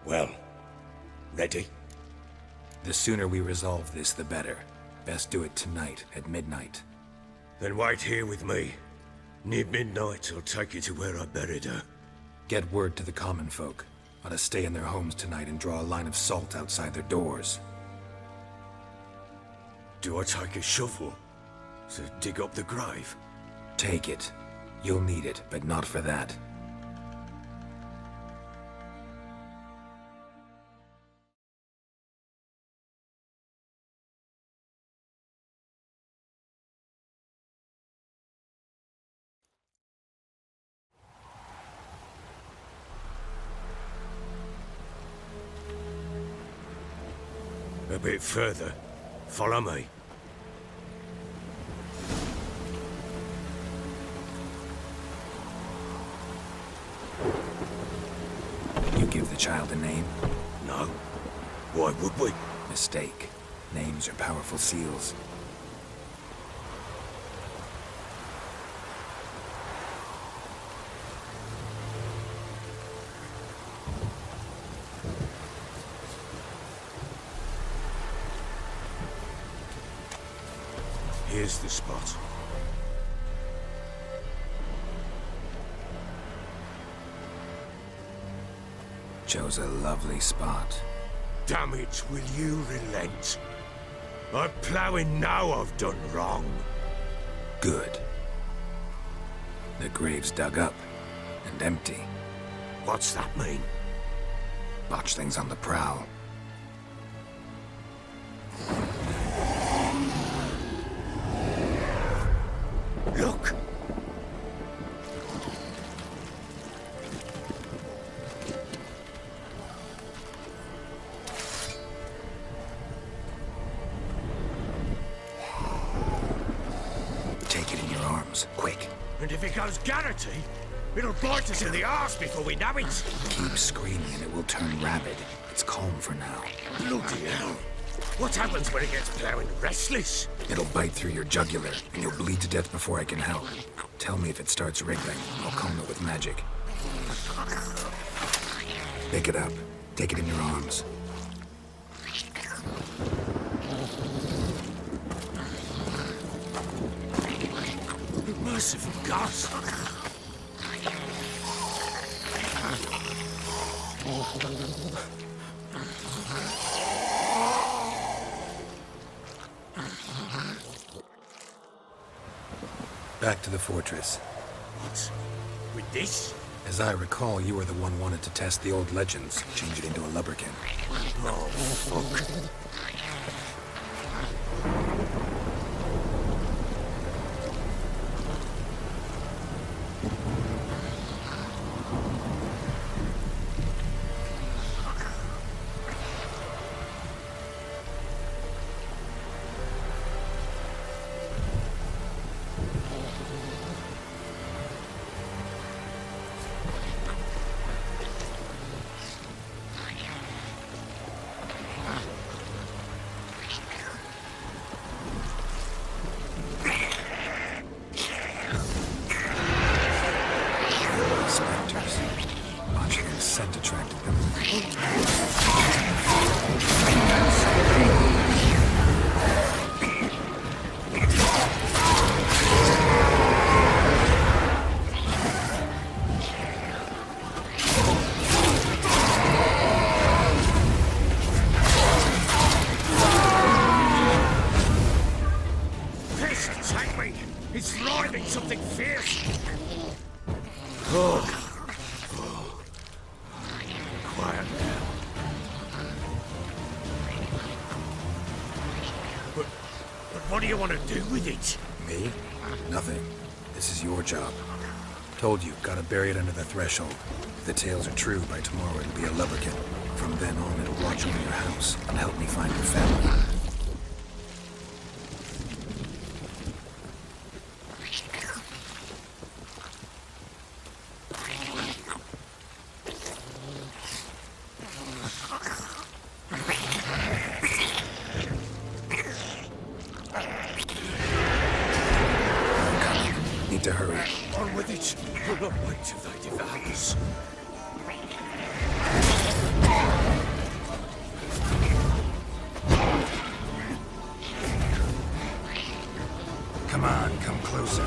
Well, ready? The sooner we resolve this, the better. Best do it tonight, at midnight. Then wait here with me. Near midnight, I'll take you to where I buried her. Get word to the common folk. Let us stay in their homes tonight and draw a line of salt outside their doors. Do I take a shovel to dig up the grave? Take it. You'll need it, but not for that. A bit further. Follow me. You give the child a name? No. Why would we? Mistake. Names are powerful seals. Here's the spot. Chose a lovely spot. Damn it, will you relent? I'm ploughing now I've done wrong. Good. The grave's dug up and empty. What's that mean? Botchling's on the prowl. Look! Take it in your arms, quick. And if it goes Garrity, it'll bite us in the arse before we know it. Keep screaming and it will turn rabid. It's calm for now. Bloody hell. What happens when it gets ploughing restless? It'll bite through your jugular, and you'll bleed to death before I can help. Tell me if it starts wriggling. I'll calm it with magic. Pick it up. Take it in your arms. Merciful gods! Back to the fortress. What? With this? As I recall, you were the one wanted to test the old legends, change it into a lubberkin. Oh, fuck. Spectres. Botchling's scent attracted them. Piss, take me! It's writhing something fierce! Oh. Quiet now. But what do you want to do with it? Me? Nothing. This is your job. Told you, gotta bury it under the threshold. If the tales are true, by tomorrow it'll be a lubberkin. From then on, it'll watch over your house and help me find your family. Need to hurry. On with it! We'll not wait till they devour us. Come on, come closer.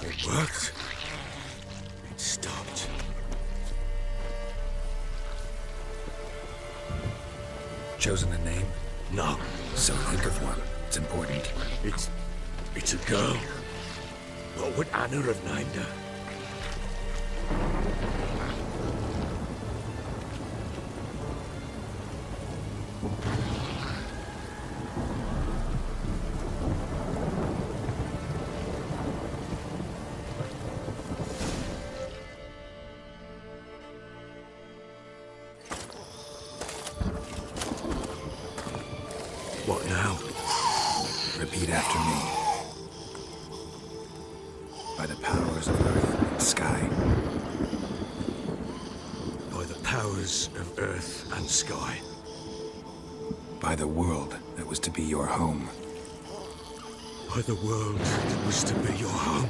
It worked. It stopped. Chosen a name? No. So think of one. It's important. It's a girl. What would Anna have named her? What now? Repeat after me. By the powers of earth and sky. By the powers of earth and sky. By the world that was to be your home. By the world that was to be your home.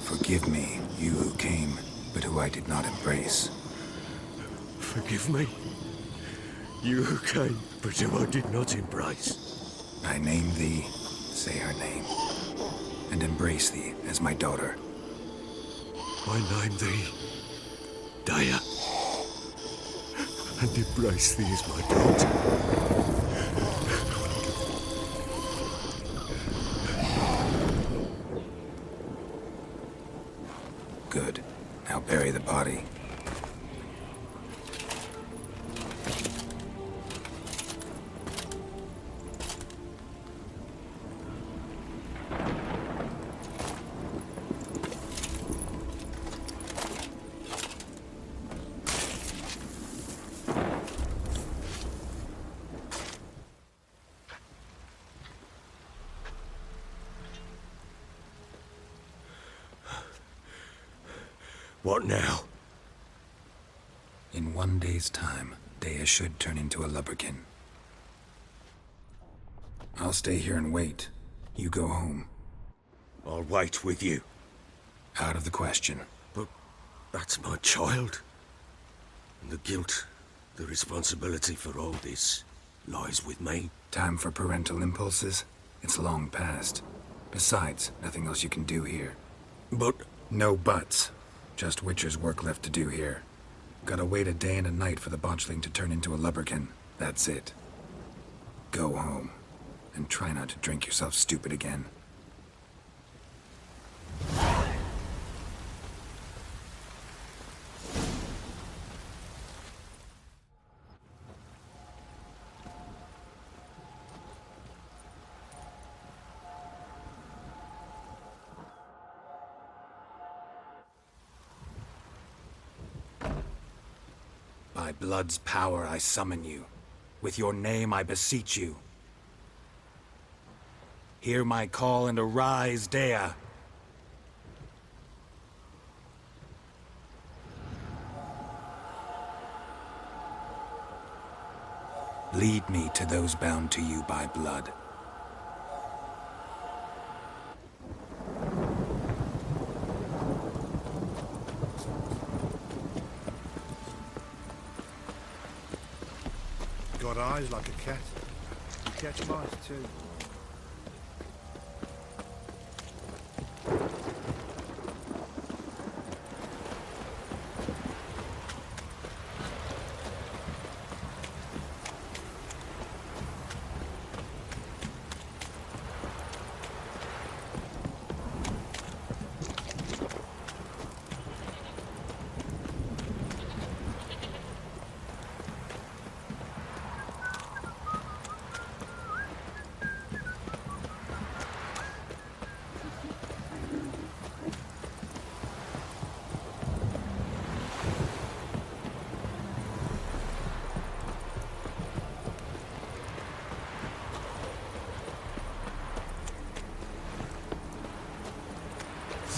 Forgive me, you who came, but who I did not embrace. Forgive me. You who came, but who I did not embrace. I name thee, say her name, and embrace thee as my daughter. I name thee, Daya, and embrace thee as my daughter. Good. Now bury the body. What now? In 1 day's time, Daya should turn into a lubberkin. I'll stay here and wait. You go home. I'll wait with you. Out of the question. But that's my child. And the guilt, the responsibility for all this lies with me. Time for parental impulses? It's long past. Besides, nothing else you can do here. But No buts. Just Witcher's work left to do here. Gotta wait a day and a night for the Botchling to turn into a lubberkin. That's it. Go home. And try not to drink yourself stupid again. By blood's power I summon you. With your name I beseech you. Hear my call and arise, Daya. Lead me to those bound to you by blood. Got eyes like a cat. You catch mice too.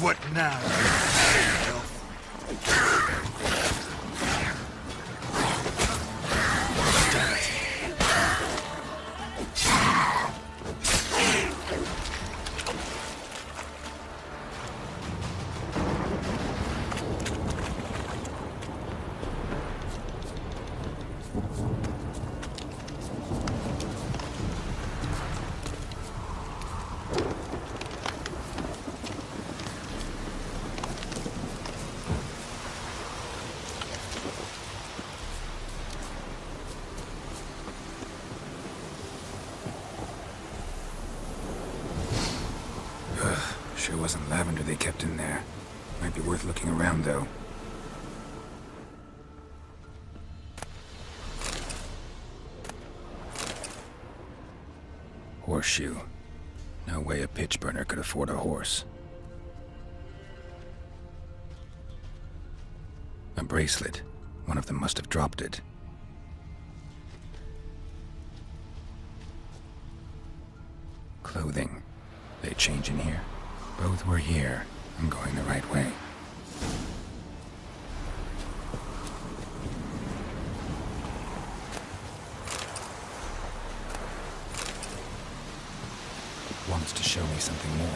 What now? Sure wasn't lavender they kept in there. Might be worth looking around, though. Horseshoe. No way a pitch burner could afford a horse. A bracelet. One of them must have dropped it. Clothing. They change in here? Both were here. I'm going the right way. Wants to show me something more.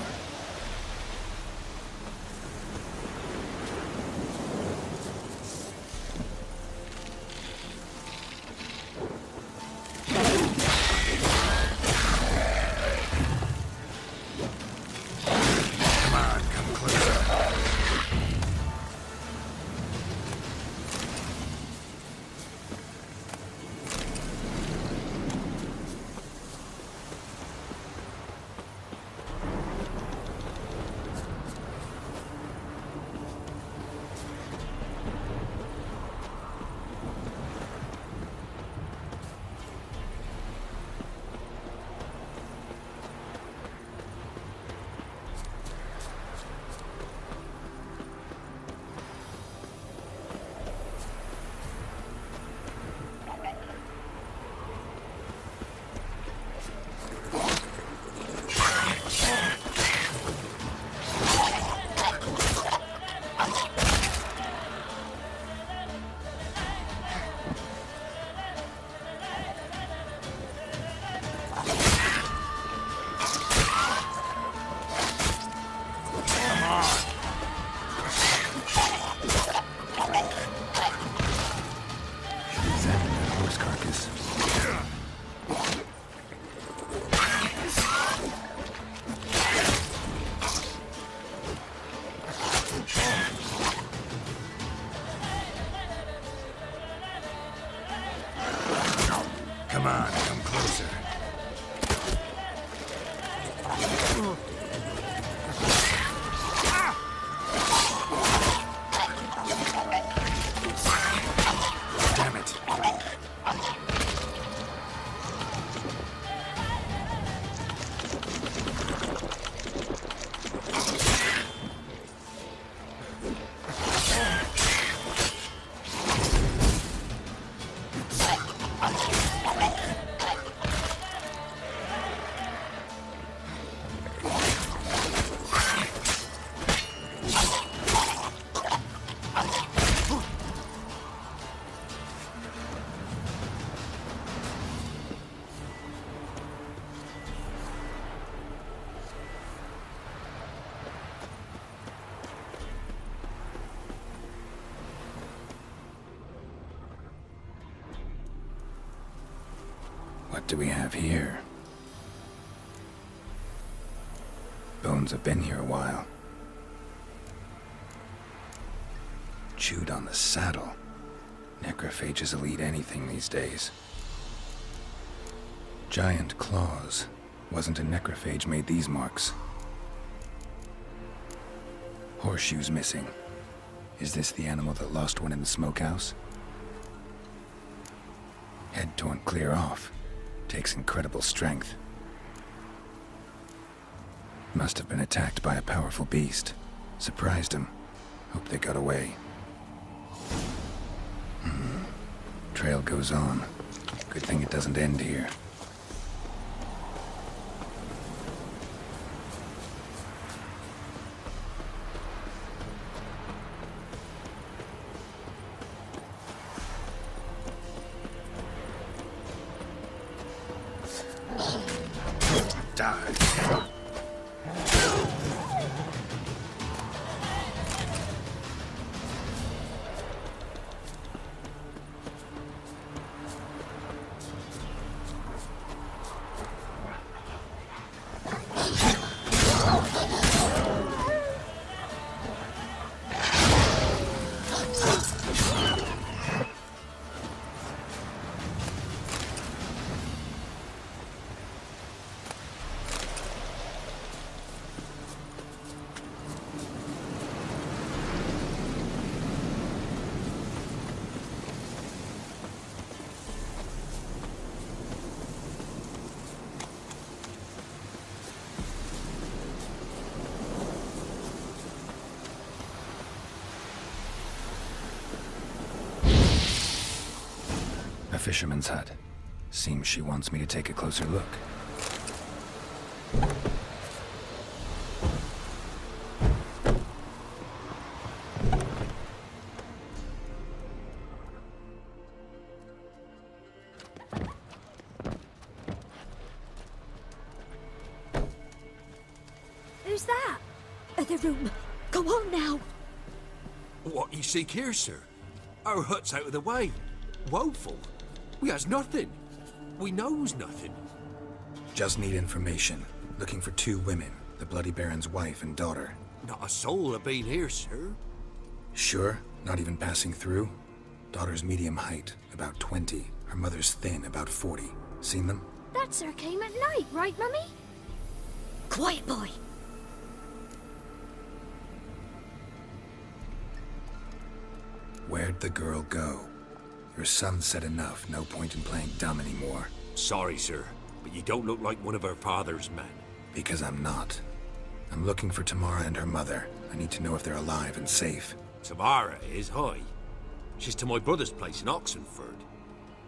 Come on, come closer. Damn it. What do we have here? Bones have been here a while. Chewed on the saddle. Necrophages will eat anything these days. Giant claws. Wasn't a necrophage made these marks. Horseshoes missing. Is this the animal that lost one in the smokehouse? Head torn clear off. Takes incredible strength. Must have been attacked by a powerful beast. Surprised him. Hope they got away. Trail goes on. Good thing it doesn't end here. A fisherman's hut. Seems she wants me to take a closer look. Who's that? Other room. Go on now. What you seek here, sir? Our hut's out of the way. Woeful. We has nothing. We knows nothing. Just need information. Looking for 2 women, the Bloody Baron's wife and daughter. Not a soul have been here, sir. Sure? Not even passing through? Daughter's medium height, about 20. Her mother's thin, about 40. Seen them? That sir came at night, right, Mummy? Quiet, boy. Where'd the girl go? Your son said enough, no point in playing dumb anymore. Sorry, sir, but you don't look like one of our father's men. Because I'm not. I'm looking for Tamara and her mother. I need to know if they're alive and safe. Tamara is, hi. She's to my brother's place in Oxenford.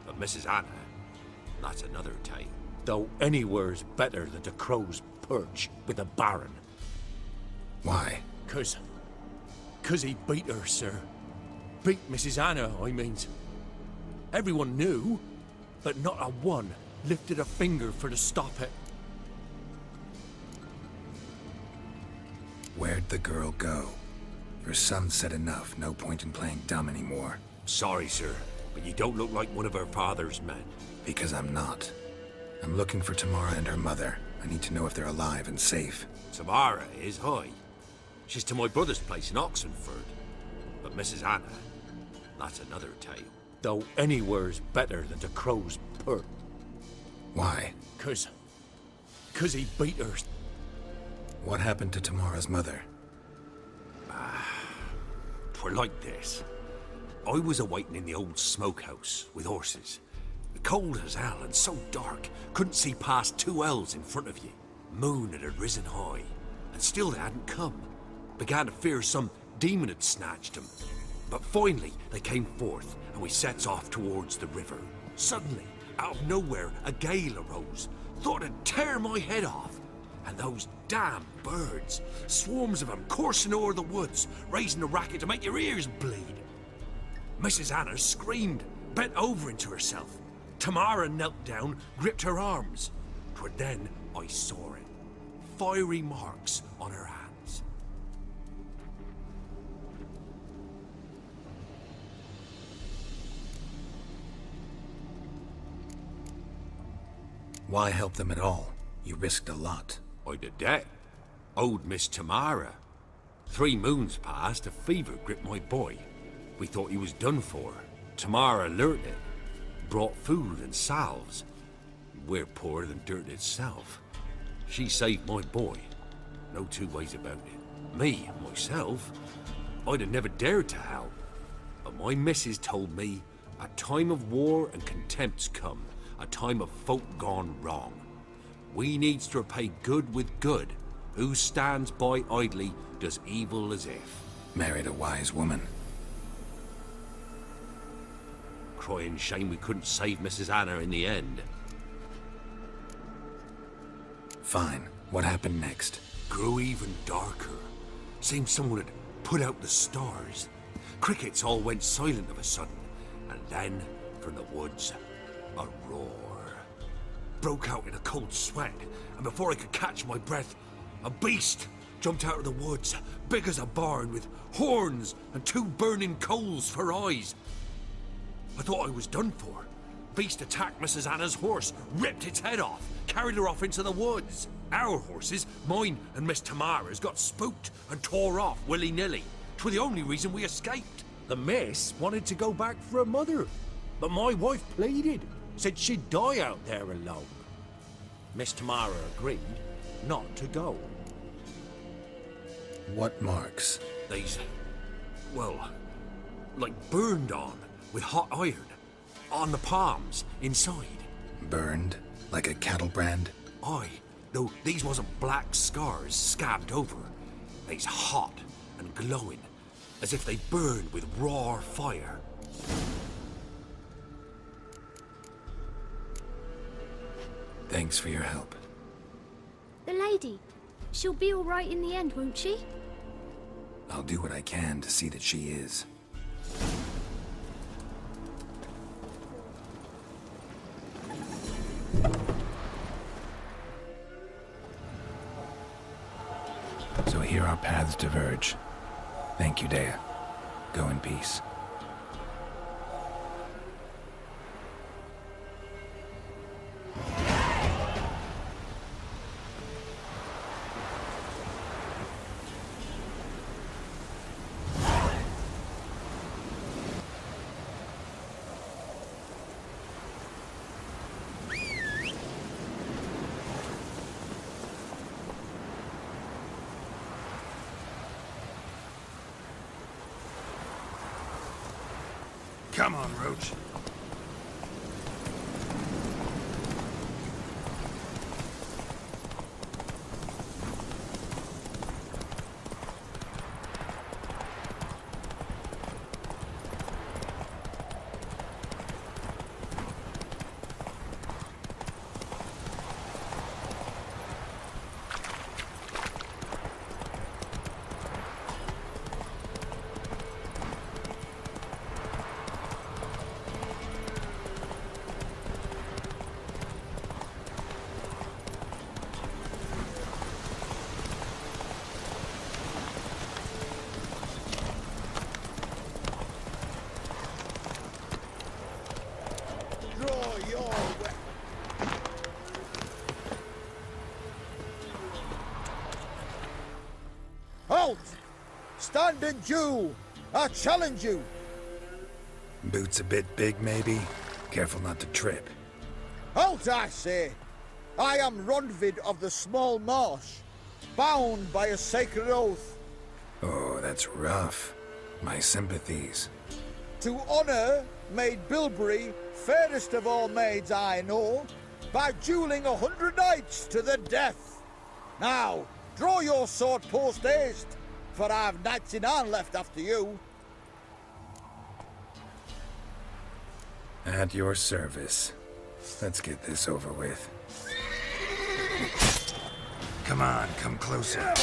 But Mrs. Anna, that's another tale. Though anywhere's better than the Crow's Perch with the Baron. Why? Cause he beat her, sir. Beat Mrs. Anna, I mean. Everyone knew, but not a one lifted a finger for to stop it. Where'd the girl go? Your son said enough, no point in playing dumb anymore. Sorry, sir, but you don't look like one of our father's men. Because I'm not. I'm looking for Tamara and her mother. I need to know if they're alive and safe. Tamara is, hi. She's to my brother's place in Oxenford. But Mrs. Anna, that's another tale. Though anywhere's better than the Crow's Perch. Why? Cause he beat her. What happened to Tamara's mother? 'Twere like this. I was awaiting in the old smokehouse with horses. Cold as hell and so dark, couldn't see past 2 ells in front of you. Moon had risen high, and still they hadn't come. Began to fear some demon had snatched them. But finally, they came forth, and we sets off towards the river. Suddenly, out of nowhere, a gale arose. Thought it'd tear my head off. And those damn birds, swarms of them coursing o'er the woods, raising a racket to make your ears bleed. Mrs. Anna screamed, bent over into herself. Tamara knelt down, gripped her arms. 'Twere then I saw it. Fiery marks on her hands. Why help them at all? You risked a lot. I'd a debt. Owed Miss Tamara. 3 moons passed, a fever gripped my boy. We thought he was done for. Tamara learnt it. Brought food and salves. We're poorer than dirt itself. She saved my boy. No 2 ways about it. Me, myself, I'd have never dared to help. But my missus told me a time of war and contempt's come. A time of folk gone wrong. We needs to repay good with good. Who stands by idly does evil as if. Married a wise woman. Crying shame we couldn't save Mrs. Anna in the end. Fine. What happened next? Grew even darker. Seemed someone had put out the stars. Crickets all went silent of a sudden. And then, from the woods, a roar. Broke out in a cold sweat, and before I could catch my breath, a beast jumped out of the woods, big as a barn, with horns and 2 burning coals for eyes. I thought I was done for. Beast attacked Mrs. Anna's horse, ripped its head off, carried her off into the woods. Our horses, mine and Miss Tamara's, got spooked and tore off willy-nilly. 'Twere the only reason we escaped. The miss wanted to go back for her mother, but my wife pleaded. Said she'd die out there alone. Miss Tamara agreed not to go. What marks? These, well, like burned on with hot iron. On the palms, inside. Burned? Like a cattle brand? Aye, though these wasn't black scars scabbed over. They's hot and glowing, as if they burned with raw fire. Thanks for your help. The lady. She'll be all right in the end, won't she? I'll do what I can to see that she is. So here our paths diverge. Thank you, Dea. Go in peace. Come on, Roach. Halt! Stand and Jew! I challenge you! Boots a bit big, maybe? Careful not to trip. Halt, I say! I am Ronvid of the Small Marsh, bound by a sacred oath. Oh, that's rough. My sympathies. To honor Maid Bilberry, fairest of all maids I know, by dueling 100 knights to the death. Now, draw your sword post haste, for I've knights in hand left after you. At your service. Let's get this over with. Come on, come closer.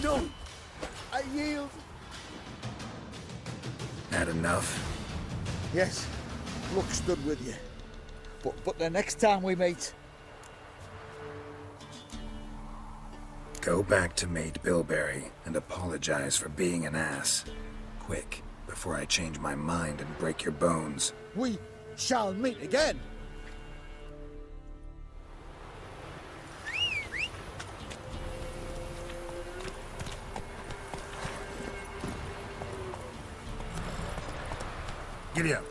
No! I yield. Had enough? Yes, luck stood with you. But the next time we meet... Go back to Maid Bilberry and apologize for being an ass. Quick, before I change my mind and break your bones. we shall meet again. Giddy up.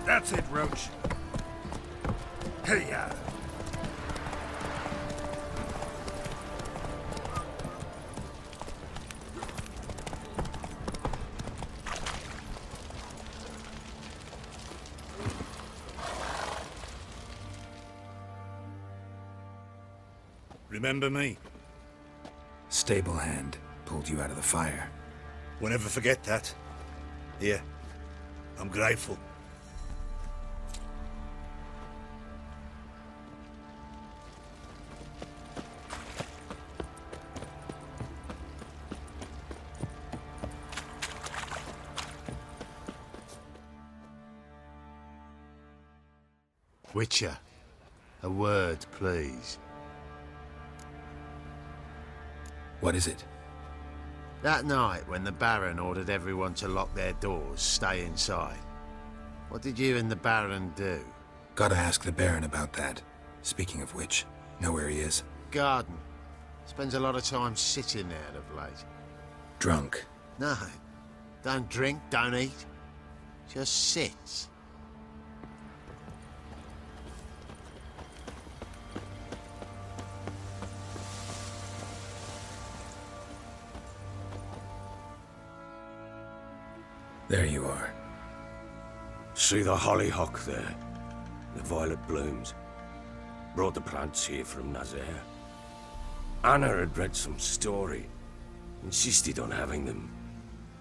That's it, Roach. Hey-ya! Remember me? Stable hand pulled you out of the fire. Won't ever forget that. Here, I'm grateful. Witcher, a word, please. What is it? That night when the Baron ordered everyone to lock their doors, stay inside. What did you and the Baron do? Gotta ask the Baron about that. Speaking of which, know where he is? Garden. Spends a lot of time sitting there of late. Drunk. No, don't drink, don't eat. Just sits. There you are. See the hollyhock there? The violet blooms. Brought the plants here from Nazaire. Anna had read some story. Insisted on having them.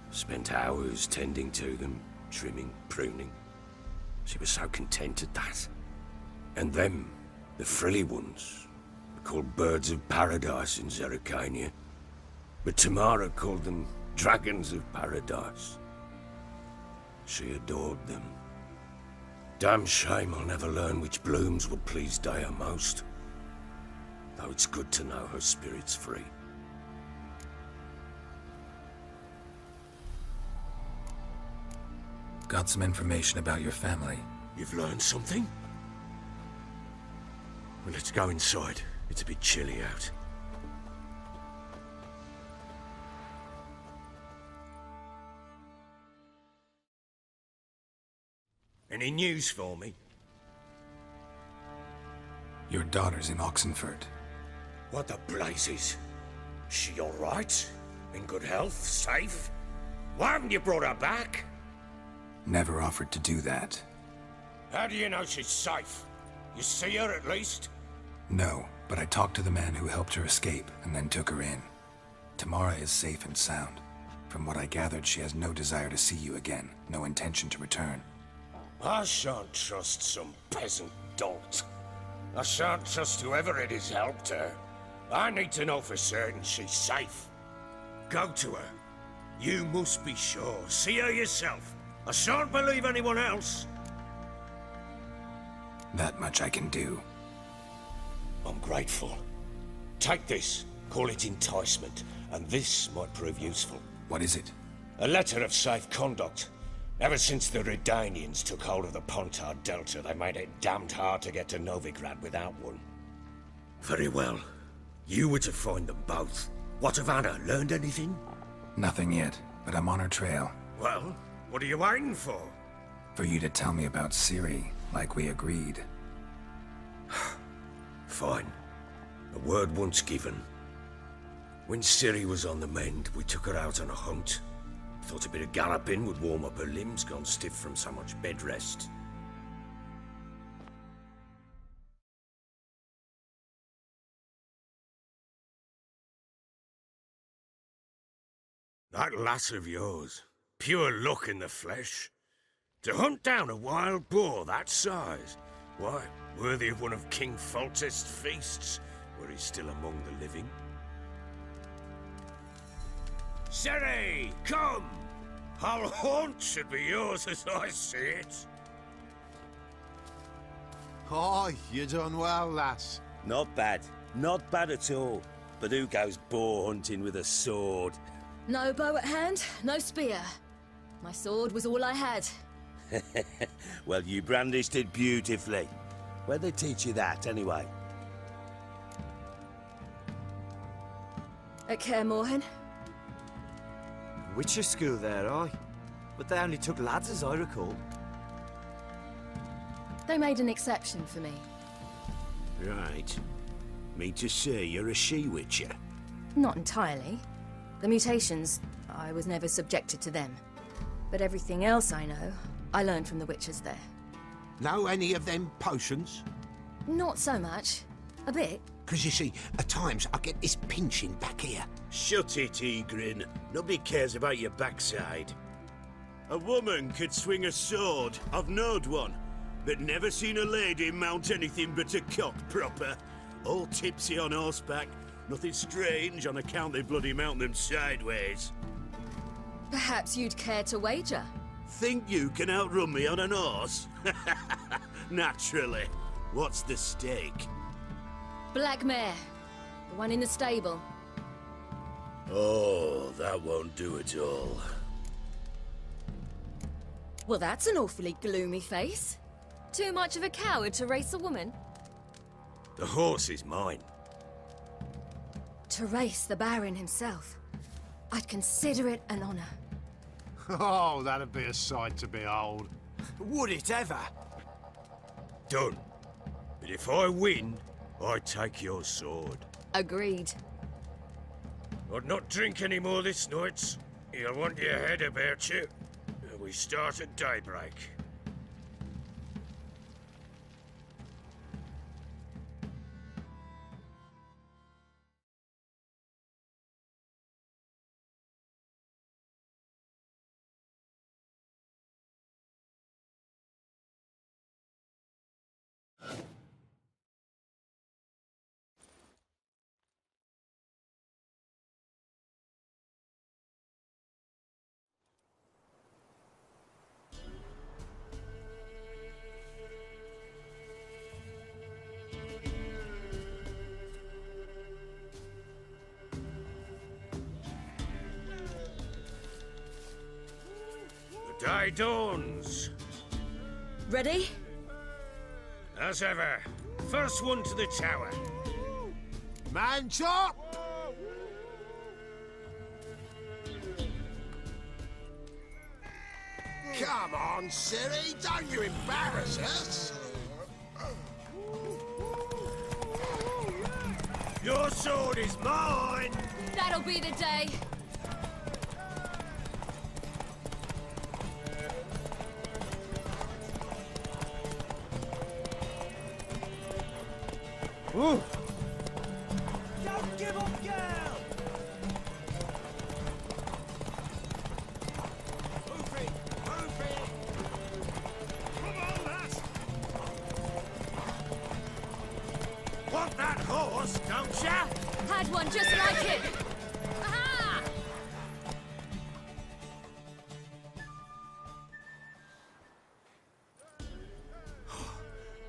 Spent hours tending to them, trimming, pruning. She was so content at that. And them, the frilly ones, are called birds of paradise in Zerrikania. But Tamara called them dragons of paradise. She adored them. Damn shame I'll never learn which blooms would please Dea most. Though it's good to know her spirit's free. Got some information about your family. You've learned something? Well, let's go inside. It's a bit chilly out. Any news for me? Your daughter's in Oxenford. What the blazes? She all right? In good health? Safe? Why haven't you brought her back? Never offered to do that. How do you know she's safe? You see her at least? No, but I talked to the man who helped her escape and then took her in. Tamara is safe and sound. From what I gathered, she has no desire to see you again, no intention to return. I shan't trust some peasant dolt. I shan't trust whoever it is helped her. I need to know for certain she's safe. Go to her. You must be sure. See her yourself. I shan't believe anyone else. That much I can do. I'm grateful. Take this. Call it enticement. And this might prove useful. What is it? A letter of safe conduct. Ever since the Redanians took hold of the Pontar Delta, they made it damned hard to get to Novigrad without one. Very well. You were to find them both. What of Anna? Learned anything? Nothing yet, but I'm on her trail. Well, what are you waiting for? For you to tell me about Ciri, like we agreed. Fine. A word once given. When Ciri was on the mend, we took her out on a hunt. Thought a bit of galloping would warm up her limbs, gone stiff from so much bed rest. That lass of yours, pure luck in the flesh. To hunt down a wild boar that size, why, worthy of one of King Foltest's feasts, where he's still among the living. Ciri, come! Our haunt should be yours as I see it. Oh, you done well, lass. Not bad. Not bad at all. But who goes boar hunting with a sword? No bow at hand, no spear. My sword was all I had. Well, you brandished it beautifully. Where'd they teach you that, anyway? At Kaer Morhen. Witcher school there, aye. But they only took lads, as I recall. They made an exception for me. Right. Mean to say you're a she-witcher? Not entirely. The mutations, I was never subjected to them. But everything else I know, I learned from the witchers there. Know any of them potions? Not so much. A bit. 'Cause you see, at times I get this pinching back here. Shut it, Egrin. Nobody cares about your backside. A woman could swing a sword. I've knowed one. But never seen a lady mount anything but a cock proper. All tipsy on horseback. Nothing strange on account they bloody mount them sideways. Perhaps you'd care to wager? Think you can outrun me on an horse? Naturally. What's the stake? Black mare. The one in the stable. Oh, that won't do at all. Well, that's an awfully gloomy face. Too much of a coward to race a woman? The horse is mine. To race the Baron himself. I'd consider it an honor. Oh, that'd be a sight to behold. Would it ever? Done. But if I win, I take your sword. Agreed. I'd not drink any more this night. You'll want your head about you. We We start at daybreak. The day dawns. Ready? As ever, first one to the tower. Man chop! Come on, silly, don't you embarrass us! Your sword is mine! That'll be the day. Ooh. Don't give up, girl! Move it! Move it! Come on, lass! Want that horse, don't ya? Had one just like it. Aha!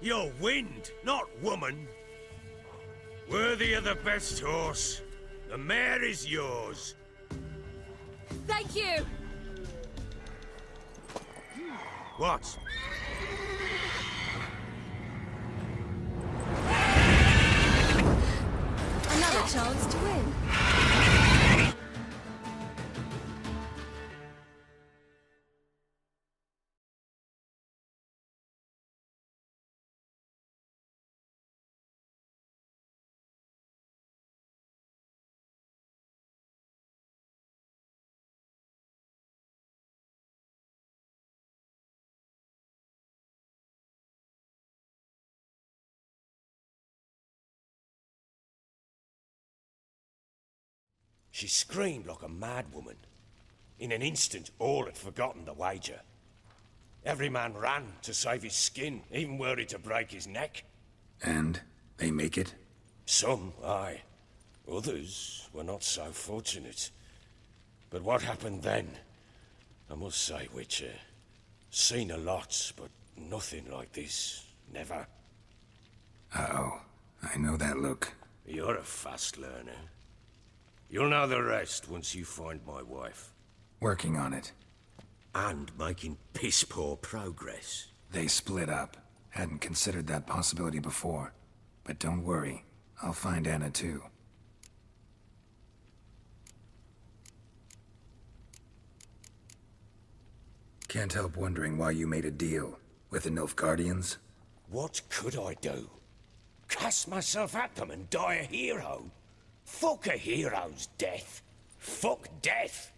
You're wind, not woman. Worthy of the best horse. The mare is yours. Thank you. What? Another chance to win. She screamed like a mad woman. In an instant, all had forgotten the wager. Every man ran to save his skin, even were it to break his neck. And they make it? Some, aye. Others were not so fortunate. But what happened then? I must say, Witcher, seen a lot, but nothing like this. Never. Uh-oh. I know that look. You're a fast learner. You'll know the rest once you find my wife. Working on it. And making piss-poor progress. They split up. Hadn't considered that possibility before. But don't worry. I'll find Anna too. Can't help wondering why you made a deal with the Nilfgaardians. What could I do? Cast myself at them and die a hero? Fuck a hero's death. Fuck death.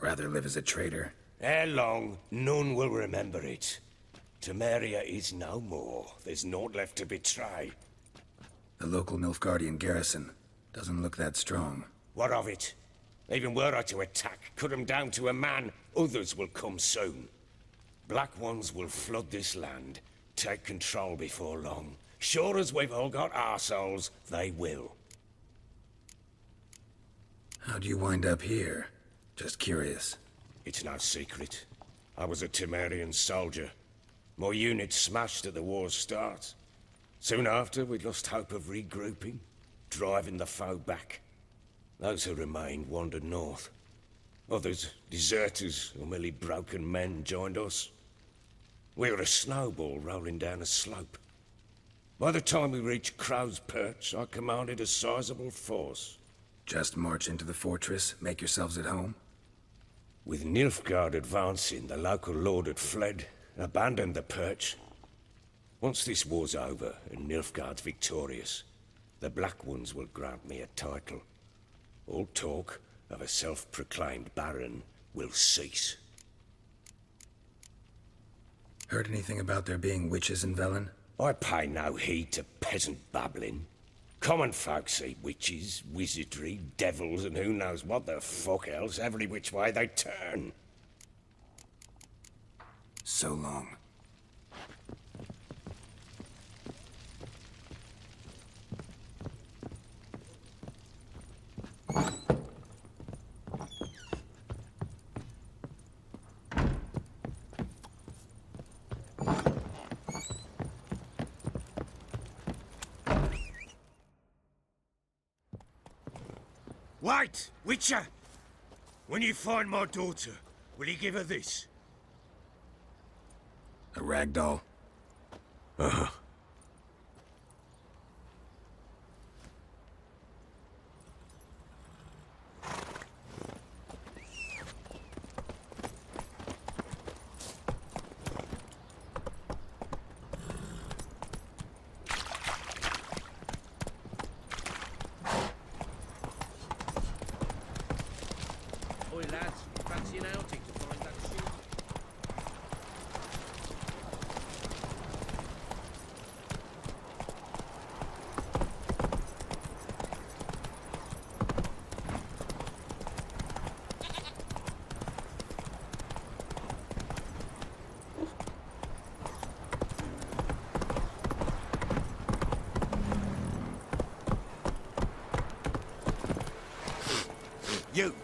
Rather live as a traitor. Ere long, none will remember it. Temeria is no more. There's naught left to betray. The local Nilfgaardian garrison doesn't look that strong. What of it? Even were I to attack, cut 'em down to a man, others will come soon. Black Ones will flood this land, take control before long. Sure as we've all got arseholes, they will. How'd you wind up here? Just curious. It's no secret. I was a Temerian soldier. My unit smashed at the war's start. Soon after, we lost hope of regrouping, driving the foe back. Those who remained wandered north. Others, deserters or merely broken men, joined us. We were a snowball rolling down a slope. By the time we reached Crow's Perch, I commanded a sizable force. Just march into the fortress, make yourselves at home? With Nilfgaard advancing, the local lord had fled, abandoned the perch. Once this war's over and Nilfgaard's victorious, the Black Ones will grant me a title. All talk of a self-proclaimed baron will cease. Heard anything about there being witches in Velen? I pay no heed to peasant babbling. Common folk see witches, wizardry, devils, and who knows what the fuck else every which way they turn. So long. Wait, Witcher! When you find my daughter, will you give her this? A rag doll? Uh-huh. Oi, lads, fancy an outing to find that shit? You!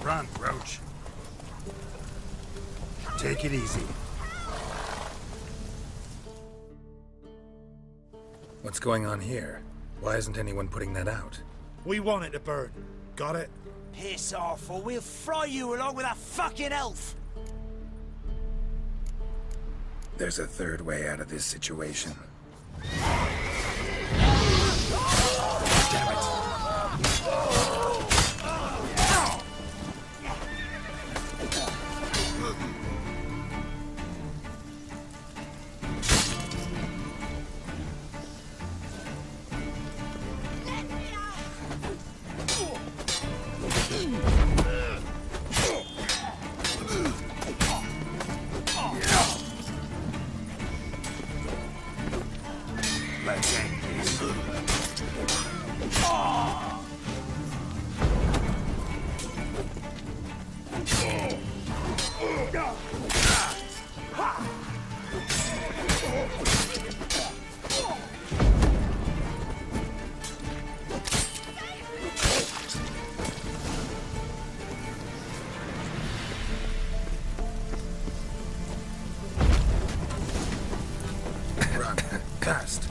Run, Roach. Take it easy. What's going on here? Why isn't anyone putting that out? We want it to burn. Got it? Piss off, or we'll fry you along with a fucking elf! There's a third way out of this situation. Damn it. Let's end this. Run. Fast.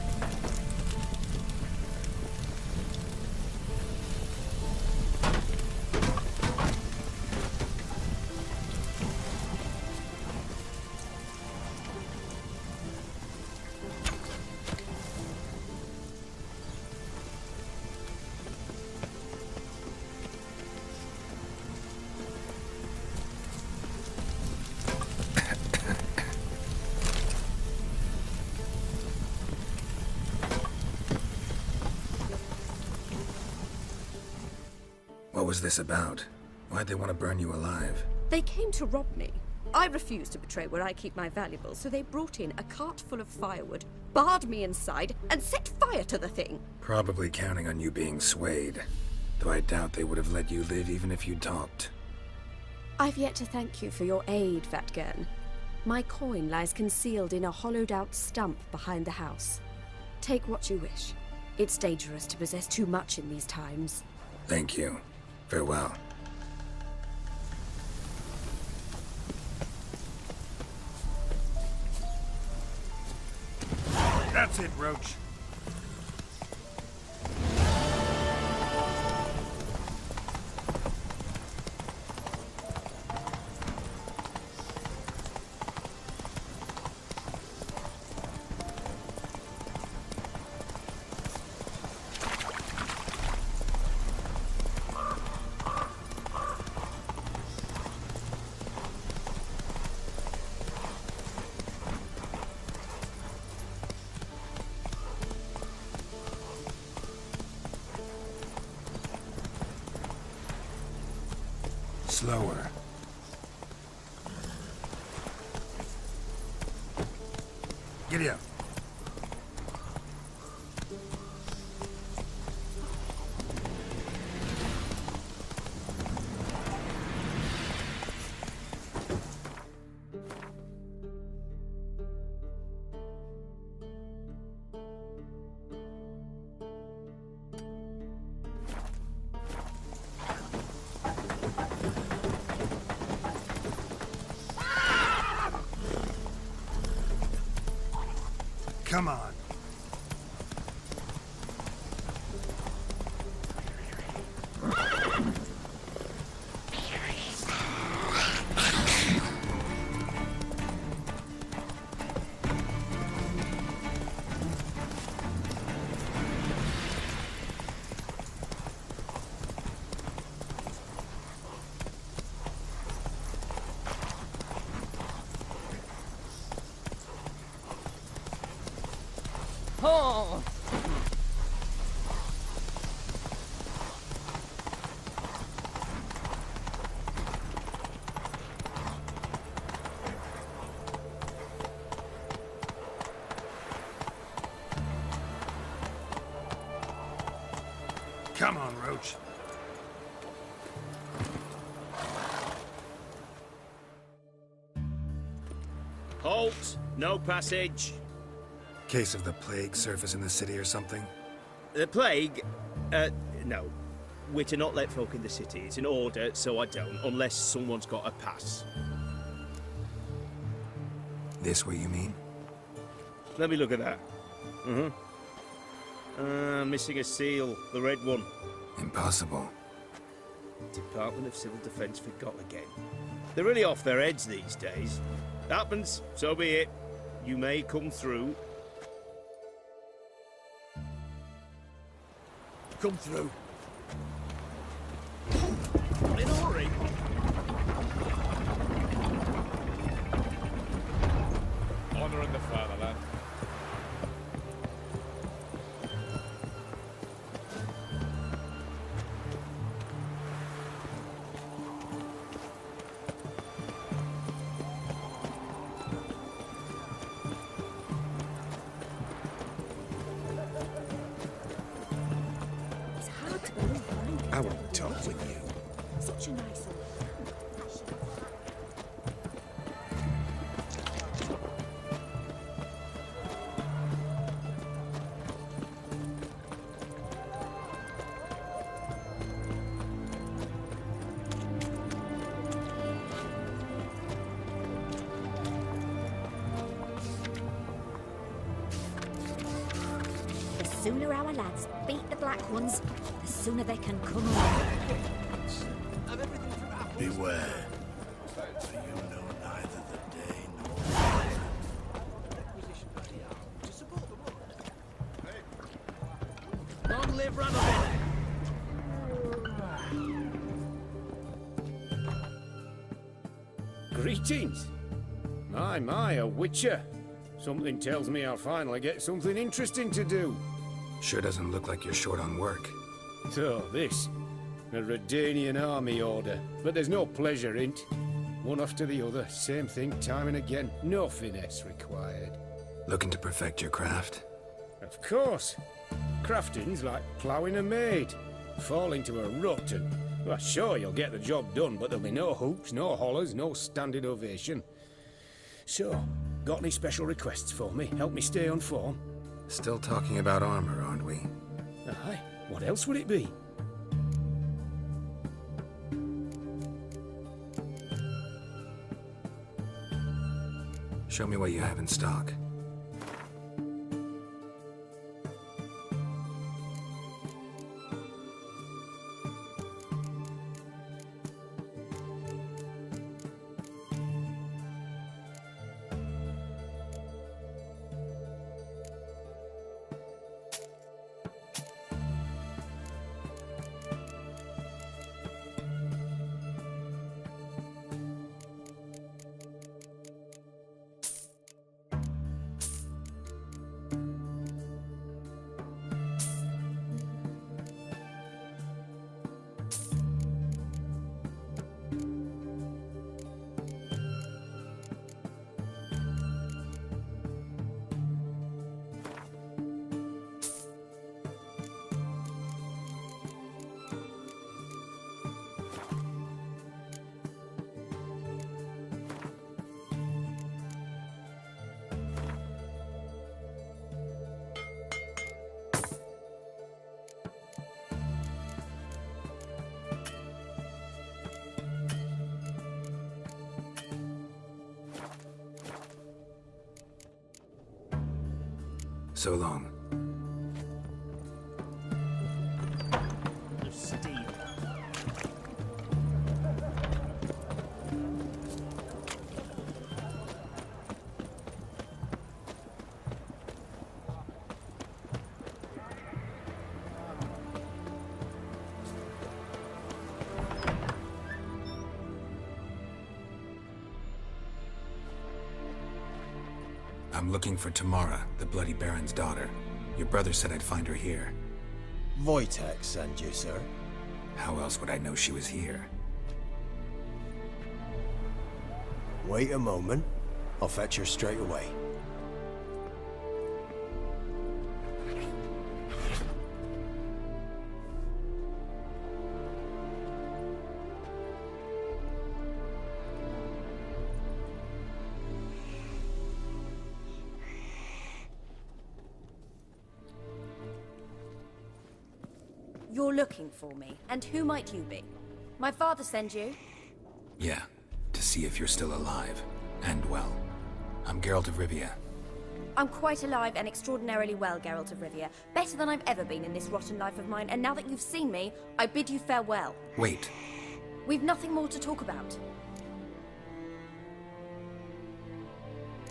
What was this about? Why'd they want to burn you alive? They came to rob me. I refused to betray where I keep my valuables, so they brought in a cart full of firewood, barred me inside, and set fire to the thing. Probably counting on you being swayed. Though I doubt they would have let you live even if you talked. I've yet to thank you for your aid, Vatgern. My coin lies concealed in a hollowed-out stump behind the house. Take what you wish. It's dangerous to possess too much in these times. Thank you. Farewell. That's it, Roach. Slower. Giddy up. Come on. Oh! Come on, Roach. Halt! No passage. Case of the plague surface in the city or something? The plague? No. We're to not let folk in the city. It's an order, so I don't, unless someone's got a pass. This what you mean? Let me look at that. Missing a seal, the red one. Impossible. Department of Civil Defence forgot again. They're really off their heads these days. Happens, so be it. You may come through. Come through. In a hurry. Honouring the fatherland. I want to talk with you. Such a nice one. The sooner our lads beat the black ones, the sooner they can come on. Beware. For you know neither the day nor the night. Long live Ranovin! Greetings. My, a witcher. Something tells me I'll finally get something interesting to do. Sure doesn't look like you're short on work. So, this. A Redanian army order, but there's no pleasure in't. One after the other, same thing time and again, no finesse required. Looking to perfect your craft? Of course. Crafting's like ploughing a maid. Fall into a rut and, well, sure, you'll get the job done, but there'll be no hoops, no hollers, no standing ovation. So, got any special requests for me? Help me stay on form? Still talking about armor, aren't we? Aye, what else would it be? Show me what you have in stock. So long. I'm looking for Tamara, the Bloody Baron's daughter. Your brother said I'd find her here. Wojtek sent you, sir. How else would I know she was here? Wait a moment. I'll fetch her straight away. You're looking for me, and who might you be? My father sent you? Yeah, to see if you're still alive. And well. I'm Geralt of Rivia. I'm quite alive and extraordinarily well, Geralt of Rivia. Better than I've ever been in this rotten life of mine, and now that you've seen me, I bid you farewell. Wait. We've nothing more to talk about.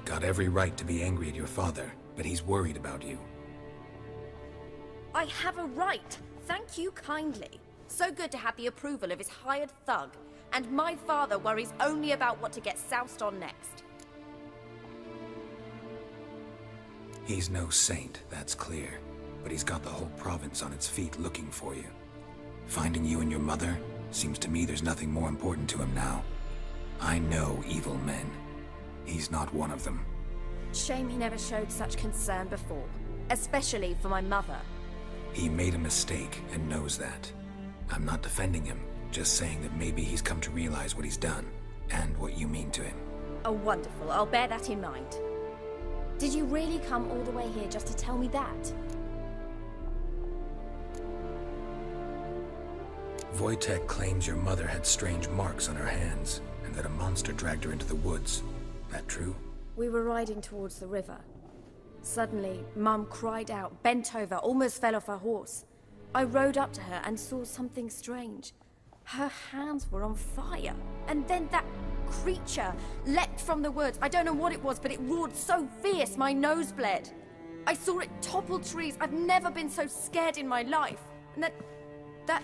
Got every right to be angry at your father, but he's worried about you. I have a right. Thank you kindly. So good to have the approval of his hired thug. And my father worries only about what to get soused on next. He's no saint, that's clear. But he's got the whole province on its feet looking for you. Finding you and your mother, seems to me there's nothing more important to him now. I know evil men. He's not one of them. Shame he never showed such concern before. Especially for my mother. He made a mistake and knows that. I'm not defending him, just saying that maybe he's come to realize what he's done, and what you mean to him. Oh, wonderful. I'll bear that in mind. Did you really come all the way here just to tell me that? Wojtek claims your mother had strange marks on her hands, and that a monster dragged her into the woods. That true? We were riding towards the river. Suddenly, Mum cried out, bent over, almost fell off her horse. I rode up to her and saw something strange. Her hands were on fire. And then that creature leapt from the woods. I don't know what it was, but it roared so fierce my nose bled. I saw it topple trees. I've never been so scared in my life. And that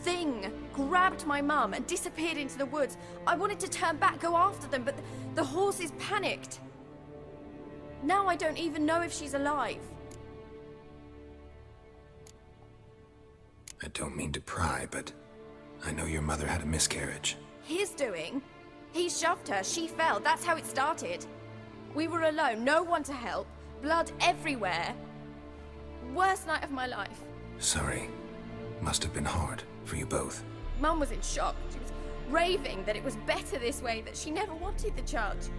thing grabbed my mum and disappeared into the woods. I wanted to turn back, go after them, but the horses panicked. Now I don't even know if she's alive. I don't mean to pry, but I know your mother had a miscarriage. His doing? He shoved her, she fell, that's how it started. We were alone, no one to help, blood everywhere. Worst night of my life. Sorry. Must have been hard for you both. Mum was in shock. She was raving that it was better this way, that she never wanted the child.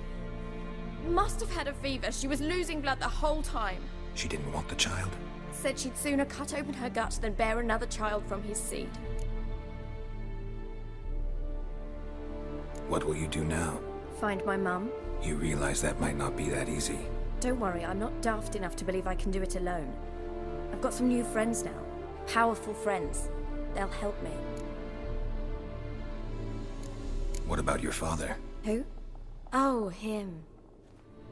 Must have had a fever. She was losing blood the whole time. She didn't want the child? Said she'd sooner cut open her gut than bear another child from his seed. What will you do now? Find my mum. You realize that might not be that easy. Don't worry, I'm not daft enough to believe I can do it alone. I've got some new friends now. Powerful friends. They'll help me. What about your father? Who? Oh, him.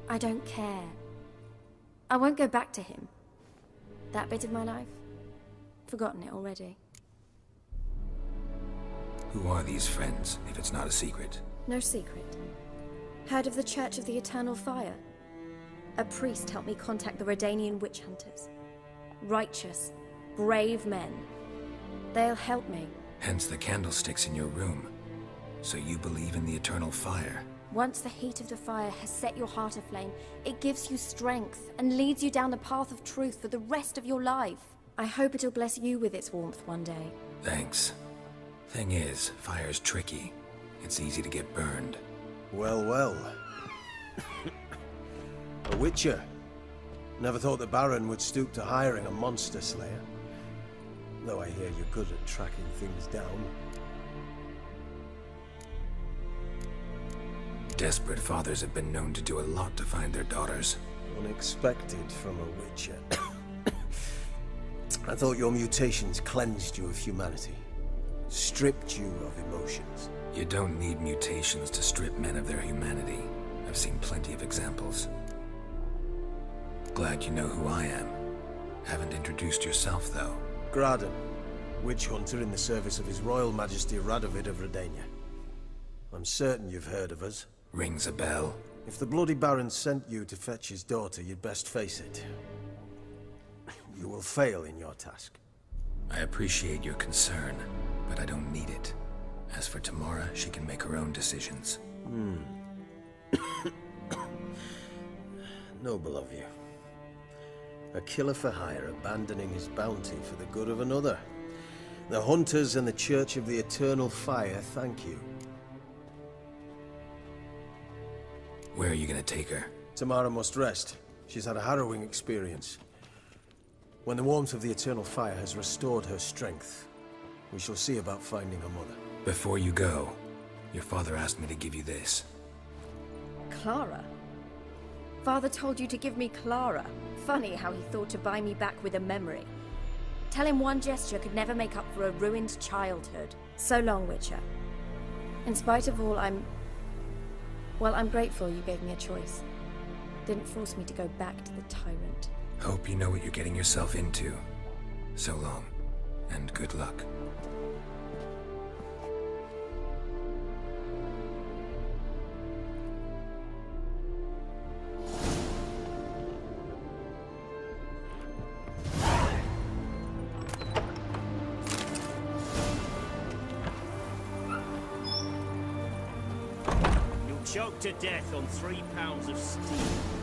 I don't care. I won't go back to him. That bit of my life? Forgotten it already. Who are these friends, if it's not a secret? No secret. Heard of the Church of the Eternal Fire? A priest helped me contact the Redanian witch hunters. Righteous, brave men. They'll help me. Hence the candlesticks in your room. So you believe in the eternal fire? Once the heat of the fire has set your heart aflame, it gives you strength and leads you down the path of truth for the rest of your life. I hope it'll bless you with its warmth one day. Thanks. Thing is, fire's tricky. It's easy to get burned. Well, well. A witcher. Never thought the Baron would stoop to hiring a monster slayer. Though I hear you're good at tracking things down. Desperate fathers have been known to do a lot to find their daughters. Unexpected from a witcher. I thought your mutations cleansed you of humanity. Stripped you of emotions. You don't need mutations to strip men of their humanity. I've seen plenty of examples. Glad you know who I am. Haven't introduced yourself, though. Graden, witch hunter in the service of His Royal Majesty Radovid of Redania. I'm certain you've heard of us. Rings a bell. If the Bloody Baron sent you to fetch his daughter, you'd best face it. You will fail in your task. I appreciate your concern, but I don't need it. As for Tamara, she can make her own decisions. Noble of you. A killer for hire abandoning his bounty for the good of another. The Hunters and the Church of the Eternal Fire thank you. Where are you gonna take her? Tamara must rest. She's had a harrowing experience. When the warmth of the Eternal Fire has restored her strength, we shall see about finding her mother. Before you go, your father asked me to give you this. Clara? Father told you to give me Clara. Funny how he thought to buy me back with a memory. Tell him one gesture could never make up for a ruined childhood. So long, Witcher. In spite of all, I'm grateful you gave me a choice. Didn't force me to go back to the tyrant. Hope you know what you're getting yourself into. So long, and good luck. Choked to death on 3 pounds of steel.